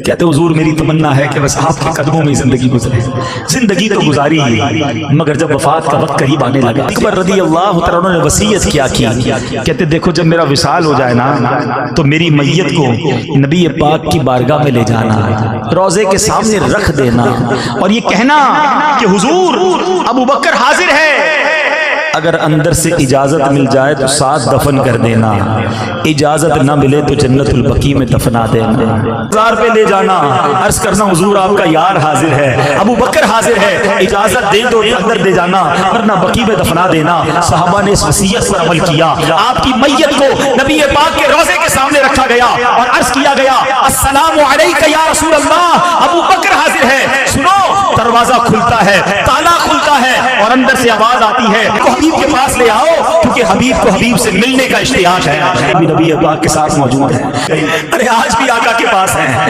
کہتے حضور میری تمنا ہے کہ بس آپ کے قدموں میں زندگی گزرے. زندگی تو گزاری ہی مگر جب وفات کا وقت قریب آنے لگا اکبر رضی اللہ تعالیٰ عنہ نے وصیت کیا کی. کہتے دیکھو جب میرا وصال ہو جائے نا تو میری میت کو نبی پاک کی بارگاہ میں لے جانا, روضے کے سامنے رکھ دینا اور یہ کہنا کہ حضور ابو بکر حاضر ہے, اگر اندر سے اجازت مل جائے تو ساتھ دفن کر دینا, اجازت نہ ملے تو جنت البقیع میں دفنا دینا. مزار پہ لے جانا, عرض کرنا حضور آپ کا یار حاضر ہے, ابو بکر حاضر ہے, اجازت دے تو اندر لے جانا ورنہ بقیع میں دفنا دینا. صحابہ نے اس وصیت پر عمل کیا. آپ کی میت کو نبی پاک کے روضے کے سامنے رکھا گیا اور عرض کیا گیا السلام علیک یا رسول اللہ, ابو بکر حاضر ہے. سنو, دروازہ کھلتا ہے, تالا کھلتا ہے اور اندر سے آواز آتی ہے حبیب کے پاس لے آؤ کیونکہ حبیب کو حبیب سے ملنے کا اشتیاق ہے. نبی پاک کے ساتھ موجود ہے. ارے آج بھی آقا کے پاس ہیں.